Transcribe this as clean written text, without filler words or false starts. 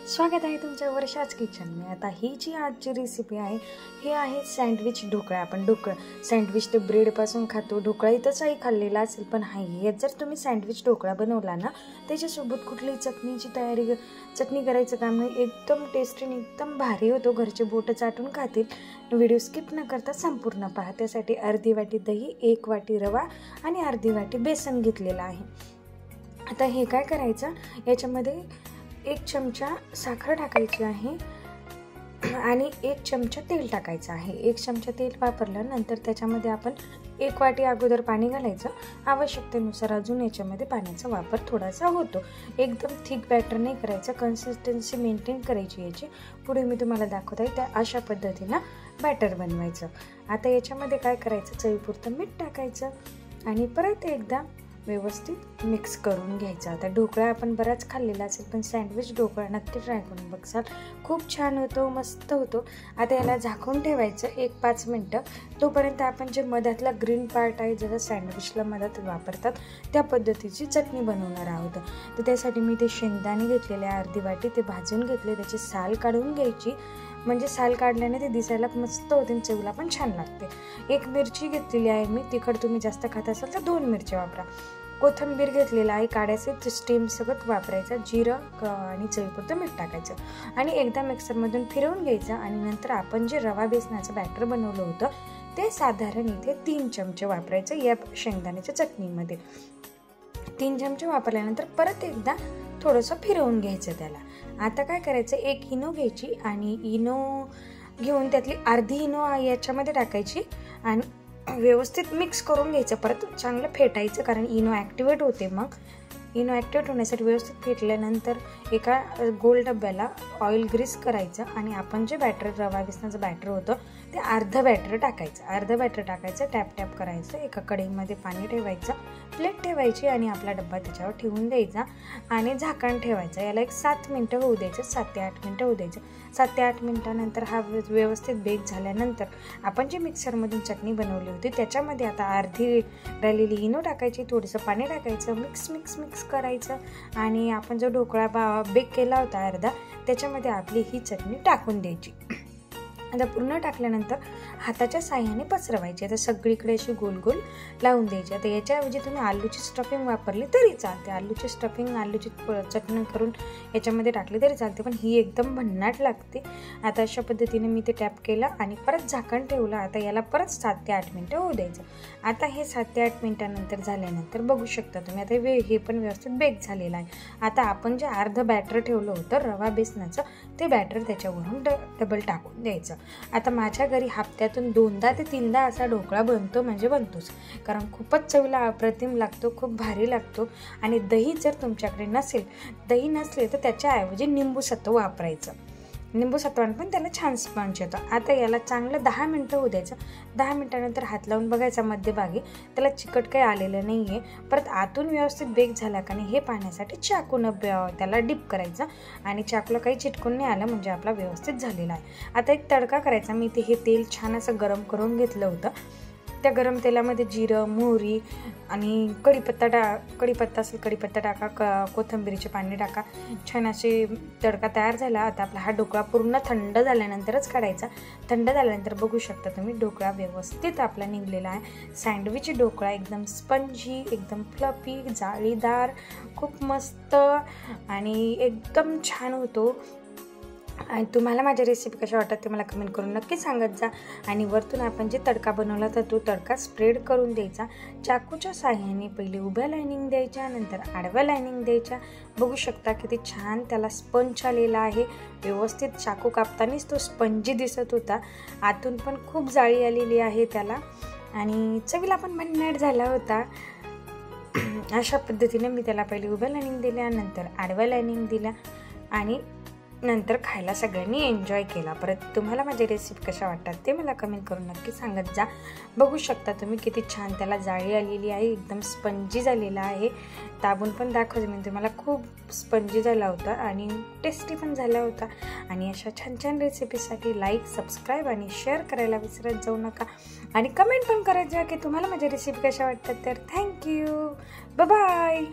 स्वागत आहे तुमच्या वर्षाच किचनमध्ये। आता ही जी आजची रेसिपी आहे हे आहे सँडविच ढोकळा। आपण सँडविच ते ब्रेडपासून खातो, ढोकळा इथंचही खाल्लेला असेल, पण हे जर तुम्ही सँडविच ढोकळा बनवला ना त्याच्यासोबत कुठलीही चटणी करायचं काम नाही, एकदम टेस्टी आणि एकदम भारी होतो, घरचे बोटं चाटून खातील। व्हिडिओ स्किप न करता संपूर्ण पहा। त्यासाठी अर्धी वाटी दही, 1 वाटी रवा आणि अर्धी वाटी बेसन घेतलेला आहे। आता हे काय करायचं, याच्यामध्ये 1 चमचा साखर टाकायची आहे आणि 1 चमचा तेल टाकायचं आहे। 1 चमचा तेल वापरल्यानंतर त्याच्यामध्ये आपण 1 वाटी अगोदर पाणी घालायचं। आवश्यकतेनुसार अजून याच्यामध्ये पाण्याचा वापर थोडासा होतो। एकदम थिक बॅटर नाही करायचं, कन्सिस्टन्सी मेंटेन करायची याची। पुढे मी तुम्हाला दाखवत आहे त्या अशा पद्धतीनं बॅटर बनवायचं। आता याच्यामध्ये काय करायचं, चवीपुरतं मीठ टाकायचं आणि परत एकदा व्यवस्थित मिक्स करून घ्यायचं। आता ढोकळा आपण बराच खाल्लेला असेल, पण सँडविच ढोकळा नक्की ट्राय करून बघसाल, खूप छान होतो, मस्त होतो। आता याला झाकून ठेवायचं 1-5 मिनटं। तोपर्यंत आपण जे मधातला ग्रीन पार्ट आहे, जसं सँडविचला मधात वापरतात त्या पद्धतीची चटणी बनवणार आहोत। तर त्यासाठी मी ते शेंगदाणे घेतलेले अर्धी वाटी, ते भाजून घेतले, त्याची साल काढून घ्यायची, म्हणजे साल काढल्याने ते दिसायला मस्त होते आणि चवीला पण छान लागते। 1 मिरची घेतलेली आहे मी, तिखट तुम्ही जास्त खात असाल तर 2 मिरच्या वापरा। कोथिंबीर घेतलेला आहे, काढायचे स्टीम सगळं वापरायचं, जिरं आणि चवीपुरतं मीठ टाकायचं आणि एकदा मिक्सरमधून फिरवून घ्यायचं। आणि नंतर आपण जे रवा बेसनाचं बॅटर बनवलं होतं ते साधारण इथे 3 चमचे वापरायचं या शेंगदाण्याच्या चटणीमध्ये। 3 चमचे वापरल्यानंतर परत एकदा थोडंसं फिरवून घ्यायचं त्याला। आता काय करायचं, 1 इनो घ्यायची आणि इनो घेऊन त्यातली अर्धी इनो याच्यामध्ये टाकायची आणि व्यवस्थित मिक्स करून घ्यायचं। परत चांगलं फेटायचं, कारण इनो ॲक्टिवेट होते। मग इनो ॲक्टिवेट होण्यासाठी व्यवस्थित फेटल्यानंतर एका गोल डब्याला ऑइल ग्रीस करायचं आणि आपण जे बॅटर रवा बेसनाचं बॅटर होतं ते अर्धं बॅटर टाकायचं, टॅप करायचं। एका कढईमध्ये पाणी ठेवायचं, प्लेट ठेवायची आणि आपला डब्बा त्याच्यावर ठेवून द्यायचा आणि झाकण ठेवायचं। याला 7 मिनटं होऊ द्यायचं, 7 ते 8 मिनटं होऊ द्यायचं। 7 ते 8 मिनटानंतर हा व्यवस्थित बेक झाल्यानंतर आपण जे मिक्सरमधून चटणी बनवली होती त्याच्यामध्ये आता अर्धी राहिलेली इनो टाकायची, थोडंसं पाणी टाकायचं, मिक्स करायचं आणि आपण जो ढोकळा बेक केला होता अर्धा, त्याच्यामध्ये आपली ही चटणी टाकून द्यायची। आता पूर्ण टाकल्यानंतर हाताच्या साह्याने पसरवायची। आता सगळीकडे अशी गोल गोल लावून द्यायची। आता याच्याऐवजी तुम्ही आलूची स्टफिंग वापरली तरी चालते, आलूची चटणी करून याच्यामध्ये टाकली तरी चालते, पण ही एकदम भन्नाट लागते। आता अशा पद्धतीने मी ते टॅप केलं आणि परत झाकण ठेवलं। आता याला परत 7 ते 8 मिनटं होऊ द्यायचं। आता हे 7 ते 8 मिनटानंतर झाल्यानंतर बघू शकता तुम्ही, आता हे पण व्यवस्थित बेक झालेलं आहे। आता आपण जे अर्धं बॅटर ठेवलं होतं रवा बेसनाचं, ते बॅटर त्याच्यावरून डबल टाकून द्यायचं। आता माझ्या घरी हप्त्यातून 2दा ते 3दा असा ढोकळा बनतोच, कारण खूपच चवीला अप्रतिम लागतो, खूप भारी लागतो। आणि दही जर तुमच्याकडे नसले तर त्याच्याऐवजी निंबू सत्व वापरायचं, निंबू सत्वाने पण त्याला छान स्पंज येतो। आता याला चांगलं 10 मिनटं होऊ द्यायचं। 10 मिनटानंतर हात लावून बघायचा मध्यभागी, त्याला चिकट काही आलेलं नाही आहे। परत आतून व्यवस्थित बेक झाला का नाही हे पाहण्यासाठी चाकून त्याला डिप करायचं आणि चाकूला काही चिटकून नाही आलं म्हणजे आपला व्यवस्थित झालेला आहे। आता एक तडका करायचा। मी हे तेल छान असं गरम करून घेतलं होतं, त्या गरम तेलामध्ये जिरं, मोहरी आणि कढीपत्ता असेल कढीपत्ता टाका, कोथिंबीरीचे पाणी टाका, छान असे तडका तयार झाला। आता आपला हा ढोकळा पूर्ण थंड झाल्यानंतरच काढायचा। थंड झाल्यानंतर बघू शकता तुम्ही ढोकळा व्यवस्थित आपला निघलेला आहे। सँडविच ढोकळा एकदम स्पंजी, एकदम फ्लफी, जाळीदार, खूप मस्त आणि एकदम छान होतो। आणि तुम्हाला माझ्या रेसिपी कशा वाटतात ते मला कमेंट करून नक्की सांगत जा। आणि वरतून आपण जे तडका बनवला तर तो तडका स्प्रेड करून द्यायचा। चाकूच्या साह्याने पहिले उभ्या लाईनिंग द्यायच्या, नंतर आडव्या लाईनिंग द्यायच्या। बघू शकता किती छान त्याला स्पंज आलेला आहे, व्यवस्थित चाकू कापतानाच तो स्पंजी दिसत होता, आतून पण खूप जाळी आलेली आहे त्याला आणि चवीला पण भन्नाट झाला होता। अशा पद्धतीने मी त्याला पहिले उभ्या लाईनिंग दिल्या, नंतर आडव्या लाईनिंग दिल्या आणि नंतर खायला सगळ्यांनी एन्जॉय केला। परत तुम्हाला माझी रेसिपी कशा वाटतात ते मला कमेंट करून नक्की सांगत जा। बघू शकता तुम्ही किती छान त्याला जाळी आलेली आहे, एकदम स्पंजी झालेला आहे। दाबून पण दाखवते मी तुम्हाला, खूप स्पंजी झाला होता आणि टेस्टी पण झाला होता। आणि अशा छान छान रेसिपीसाठी लाईक, सबस्क्राईब आणि शेअर करायला विसरत जाऊ नका आणि कमेंट पण करत जा की तुम्हाला माझी रेसिपी कशा वाटतात। तर थँक्यू, बाय बाय।